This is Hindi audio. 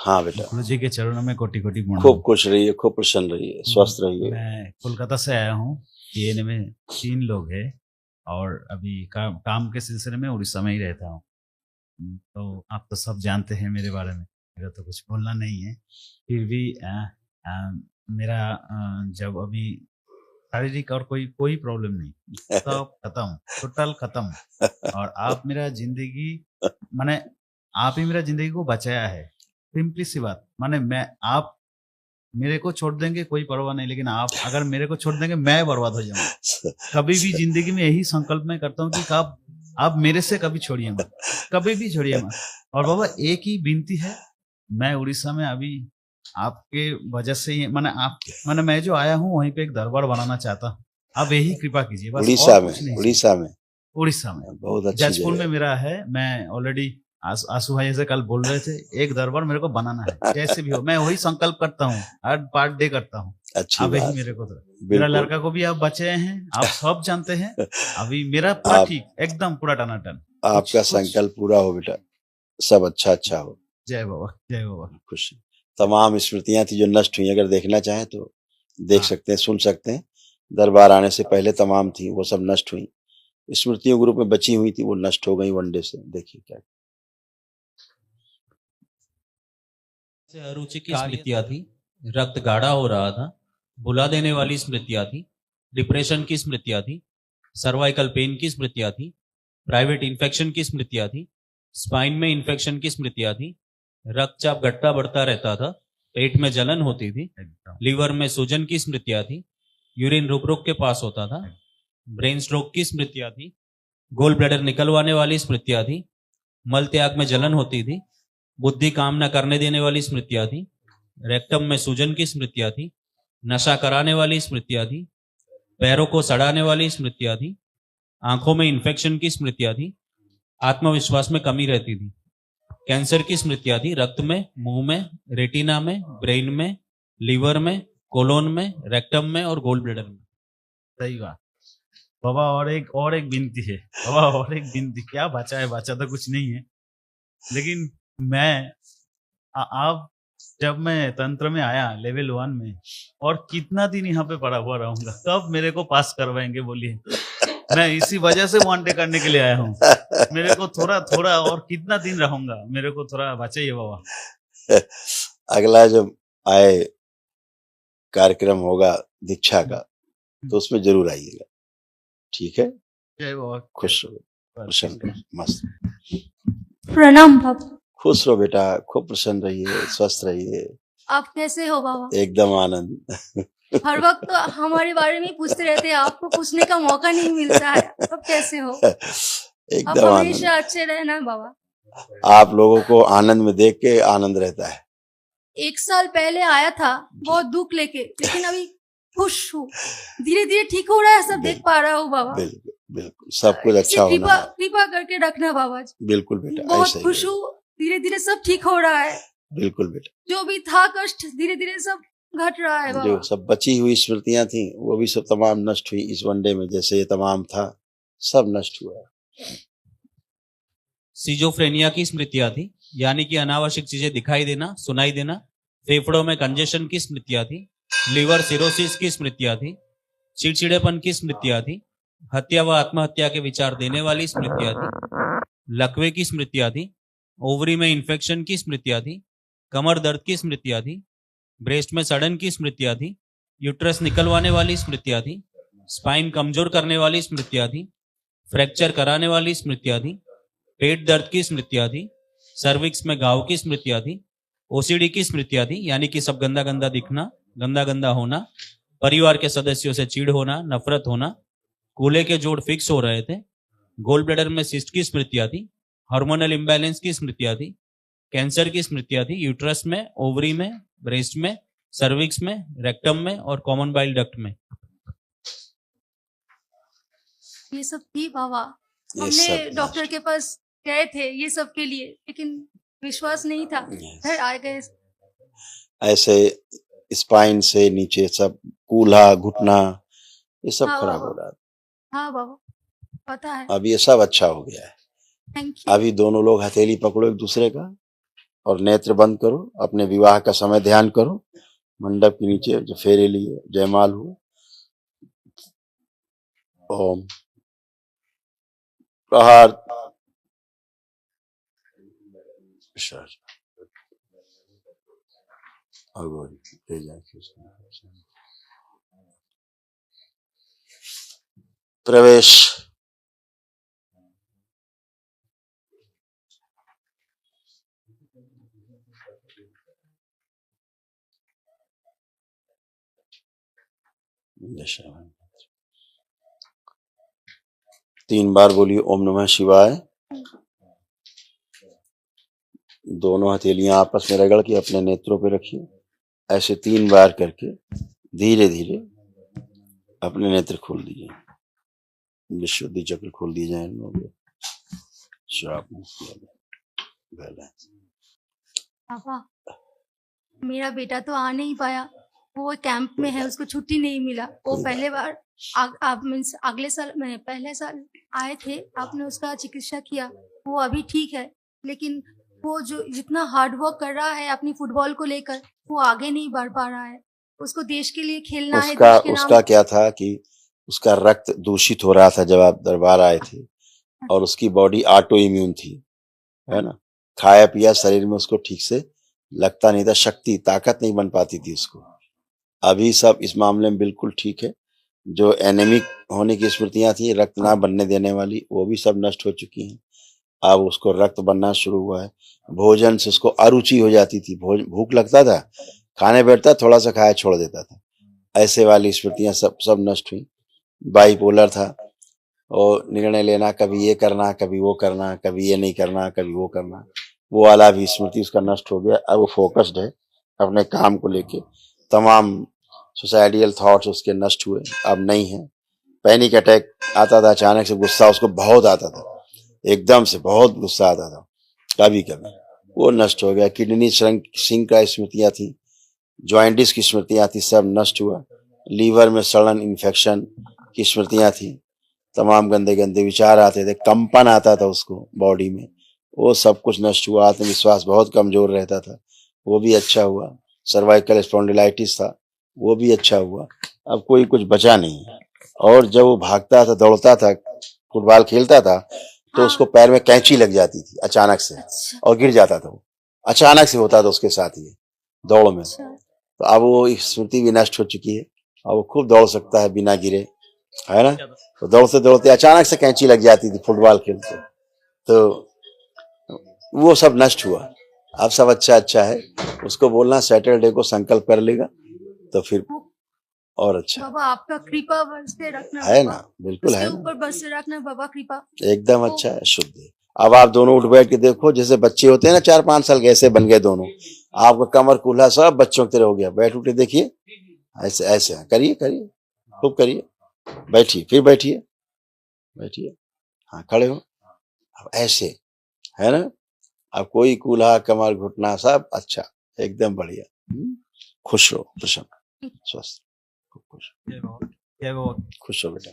हाँ बेटा, गुरु जी के चरणों में कोटि कोटि खूब प्रणाम। खुश रहिए, खूब प्रसन्न रहिए, स्वस्थ रहिए। मैं कोलकाता से आया हूँ। ये में 3 लोग हैं और अभी काम के सिलसिले में उड़ीसा में ही रहता हूँ। तो आप तो सब जानते हैं मेरे बारे में, मेरा तो कुछ बोलना नहीं है। फिर भी मेरा जब अभी शारीरिक और कोई कोई प्रॉब्लम नहीं, सब खत्म, टोटल खत्म। और आप मेरा जिंदगी माने आप ही मेरा जिंदगी को बचाया है। सिंपली सी बात, माने मैं आप मेरे को छोड़ देंगे कोई परवाह नहीं, लेकिन आप अगर मेरे को छोड़ देंगे मैं बर्बाद हो जाऊंगा। कभी भी जिंदगी में यही संकल्प मैं करता हूँ कि आप मेरे से कभी छोड़िए मत, कभी भी छोड़िए मत। और बाबा एक ही विनती है, मैं उड़ीसा में अभी आपके वजह से ही माने मैं जो आया हूँ वहीं पे एक दरबार बनाना चाहता हूँ। आप यही कृपा कीजिए बस, और कुछ नहीं। उड़ीसा में उड़ीसा में बहुत अच्छी जाजपुर जगह में है। मेरा है। मैं ऑलरेडी आंसू भाई से कल बोल रहे थे, एक दरबार मेरे को बनाना है, जैसे भी हो। मैं वही संकल्प करता हूँ, हर पार्ट डे करता हूँ। अच्छी अब यही बात, मेरे को तो मेरा बिल्कुल। लड़का को भी आप बचे हैं, आप सब जानते हैं। अभी मेरा पूरा आप ठीक, एकदम पूरा टनाटन। आपका संकल्प पूरा हो बेटा, सब अच्छा हो। जय बाबा, जय बाबा। खुशी तमाम स्मृतियां थी जो नष्ट हुई, अगर देखना चाहें तो देख हाँ। सकते हैं, सुन सकते हैं। दरबार आने से पहले तमाम थी, वो सब नष्ट हुई। स्मृतियों के रूप में बची हुई थी, वो नष्ट हो गई वनडे से। देखिए क्या से अरुचि की स्मृतियां थी, रक्त गाढ़ा हो रहा था, भुला देने वाली स्मृतियां थी, डिप्रेशन की स्मृतियां थी, सर्वाइकल पेन की स्मृतियां थी, प्राइवेट इन्फेक्शन की स्मृतियां थी, स्पाइन में इन्फेक्शन की स्मृतियां थी, रक्तचाप घटता बढ़ता रहता था, पेट में जलन होती थी, लीवर में सूजन की स्मृतियां थी, यूरिन रुक रुक के पास होता था, ब्रेन स्ट्रोक की स्मृतियां थी, गोल ब्लैडर निकलवाने वाली स्मृतियां थी, मल त्याग में जलन होती थी, बुद्धि काम न करने देने वाली स्मृतियां थी, रेक्टम में सूजन की स्मृतियां थी, नशा कराने वाली स्मृतियां थी, पैरों को सड़ाने वाली स्मृतियां थी, आंखों में इन्फेक्शन की स्मृतियां थी, आत्मविश्वास में कमी रहती थी, कैंसर की स्मृतियां थी, रक्त में, मुंह में, रेटिना में, ब्रेन में, लीवर में, कोलोन में, रेक्टम में और गोल ब्लैडर में। सही बात बाबा। और एक विनती है बाबा, और एक विनती। क्या बचा है? बचा तो कुछ नहीं है, लेकिन मैं आप जब मैं तंत्र में आया लेवल 1 में, और कितना दिन यहाँ पे पड़ा हुआ रहूंगा, कब मेरे को पास करवाएंगे बोलिए? मैं इसी वजह से वांटे करने के लिए आया हूँ। मेरे को थोड़ा थोड़ा और कितना दिन रहूंगा, मेरे को थोड़ा बचाइए बाबा। अगला जब आए कार्यक्रम होगा दीक्षा का, तो उसमें जरूर आइएगा, ठीक है? जय बाबा। खुश रहो, प्रसन्न रहो, मस्त। प्रणाम बाबा। खुश रहो बेटा, खूब प्रसन्न रहिए, स्वस्थ रहिए, आप कैसे हो बाबा? एकदम आनंद। हर वक्त तो हमारे बारे में ही पूछते रहते हैं, आपको पूछने का मौका नहीं मिलता है। अब कैसे हो? आप एकदम आनंद। हमेशा अच्छे रहना बाबा। आप लोगों को आनंद में देख के आनंद रहता है। 1 साल पहले आया था बहुत दुख लेके, लेकिन अभी खुश हूँ। धीरे धीरे ठीक हो रहा है, सब देख पा रहा हूँ बाबा। बिल्कुल बिल्कुल, सब कुछ अच्छा होना है। कृपा करके रखना बाबा जी। बिल्कुल बेटा, बहुत ऐसे ही खुश हूँ, धीरे धीरे सब ठीक हो रहा है। बिल्कुल बेटा, जो भी था कष्ट, धीरे धीरे सब घट रहा है बाबा। जो सब बची हुई स्मृतियां थी वो भी सब तमाम नष्ट हुई इस वनडे में। जैसे ये तमाम था, सब नष्ट हुआ। सीजोफ्रेनिया की स्मृतियां थी, यानी कि अनावश्यक चीजें दिखाई देना, सुनाई देना, फेफड़ों में कंजेशन की स्मृतियां थी, लिवर सिरोसिस की स्मृतियां थी, चिड़चिड़ेपन की स्मृतियां थी, हत्या व आत्महत्या के विचार देने वाली स्मृतियां थी, लकवे की स्मृतियां थी, ओवरी में इन्फेक्शन की स्मृतियां थी, कमर दर्द की स्मृतियां थी, ब्रेस्ट में सड़न की स्मृतियां थी, यूट्रस निकलवाने वाली स्मृतियां थी, स्पाइन कमजोर करने वाली स्मृतियां थी, फ्रैक्चर कराने वाली स्मृतियां थी, पेट दर्द की स्मृतियां थी, सर्विक्स में घाव की स्मृतियां थी, ओसीडी की स्मृतियां थी, यानी कि सब गंदा गंदा दिखना, गंदा गंदा होना, परिवार के सदस्यों से चिढ़ होना, नफरत होना, कूल्हे के जोड़ फिक्स हो रहे थे, गोल ब्लैडर में सिस्ट की स्मृतियां थी, हार्मोनल इम्बैलेंस की स्मृतियां थी, कैंसर की स्मृतियां थी, यूट्रस में, ओवरी में, ब्रेस्ट में, सर्विक्स में, रेक्टम में और कॉमन बाइल डक्ट में। ये सब थी बाबा। हमने डॉक्टर के पास गए थे ये सब के लिए, लेकिन विश्वास नहीं था। घर आ गए। ऐसे स्पाइन से नीचे सब कूल्हा, घुटना, ये सब हाँ खराब बाबा। हो रहा था। हाँ बाबा, पता है। अब ये सब अच्छा हो गया है। Thank you. अभी दोनों लोग हथेली पकड़ो एक दूसरे का, और नेत्र बंद करो, अपने विवाह का समय ध्यान करो, मंडप के नीचे जो फेरे लिए जयमाल हुआ। ओम प्रहार प्रवेश। तीन बार बोलिए ओम नमः शिवाय। दोनों हथेलियां आपस में रगड़ के अपने नेत्रों पे रखिए। ऐसे 3 बार करके धीरे धीरे अपने नेत्र खोल दीजिए। विशुद्धि चक्र खोल दिए जाए। श्राप पापा, मेरा बेटा तो आ नहीं पाया, वो कैंप में है, उसको छुट्टी नहीं मिला। वो पहले बार आप मीन्स अगले साल में पहले साल आए थे, आपने उसका चिकित्सा किया, वो अभी ठीक है। लेकिन वो जो जितना हार्ड वर्क कर रहा है अपनी फुटबॉल को लेकर, वो आगे नहीं बढ़ पा रहा है। उसको देश के लिए खेलना है, देश के नाम। उसका क्या था कि उसका रक्त दूषित हो रहा था जब आप दरबार आए थे, और उसकी बॉडी ऑटो इम्यून थी, है ना। खाया पिया शरीर में उसको ठीक से लगता नहीं था, शक्ति ताकत नहीं बन पाती थी उसको। अभी सब इस मामले में बिल्कुल ठीक है। जो एनेमिक होने की स्मृतियां थी, रक्त ना बनने देने वाली, वो भी सब नष्ट हो चुकी हैं। अब उसको रक्त बनना शुरू हुआ है। भोजन से उसको अरुचि हो जाती थी, भूख लगता था, खाने बैठता थोड़ा सा खाया छोड़ देता था। ऐसे वाली स्मृतियां सब नष्ट हुई। बाइपोलर था, और निर्णय लेना, कभी ये करना, कभी वो करना, कभी ये नहीं करना, कभी वो करना, वो वाला भी स्मृति उसका नष्ट हो गया। अब वो फोकस्ड है अपने काम को लेके। तमाम सुसाइडियल थॉट्स उसके नष्ट हुए, अब नहीं है। पैनिक अटैक आता था अचानक से, गुस्सा उसको बहुत आता था, एकदम से बहुत गुस्सा आता था कभी कभी, वो नष्ट हो गया। किडनी सिंक का स्मृतियां थी, जॉइंटिस की स्मृतियां थी, सब नष्ट हुआ। लीवर में सड़न इन्फेक्शन की स्मृतियां थी, तमाम गंदे गंदे विचार आते थे, कंपन आता था उसको बॉडी में, वो सब कुछ नष्ट हुआ। आत्मविश्वास बहुत कमजोर रहता था, वो भी अच्छा हुआ। सर्वाइकल स्पॉन्डिलाइटिस था, वो भी अच्छा हुआ। अब कोई कुछ बचा नहीं है। और जब वो भागता था, दौड़ता था, फुटबॉल खेलता था, तो उसको पैर में कैंची लग जाती थी अचानक से, और गिर जाता था। वो अचानक से होता था उसके साथ ये दौड़ में। तो अब वो स्मृति भी नष्ट हो चुकी है, और वो खूब दौड़ सकता है बिना गिरे, है ना। तो दौड़ते दौड़ते अचानक से कैंची लग जाती थी फुटबॉल खेलते, तो वो सब नष्ट हुआ। अब सब अच्छा है। उसको बोलना सैटरडे को संकल्प कर लेगा तो फिर और अच्छा बाबा, आपका कृपा बरसे रखना है ना। बिल्कुल है ना, ऊपर बरसे रखना बाबा, कृपा एकदम अच्छा है, शुद्ध है। अब आप दोनों उठ बैठ के देखो, जैसे बच्चे होते हैं ना 4-5 साल के, ऐसे बन गए दोनों। आपका कमर कूल्हा सब बच्चों की तरह हो गया। बैठ उठे देखिए, ऐसे ऐसे करिए, खूब करिए। बैठिए, फिर बैठिए, हाँ खड़े हो। अब ऐसे, है ना। अब कोई कूल्हा कमर घुटना सब अच्छा, एकदम बढ़िया। खुश रहो, प्रसन्न, स्वस्थ, खूब खुश, जय बाबा, जय बाबा। खुश हो बेटा।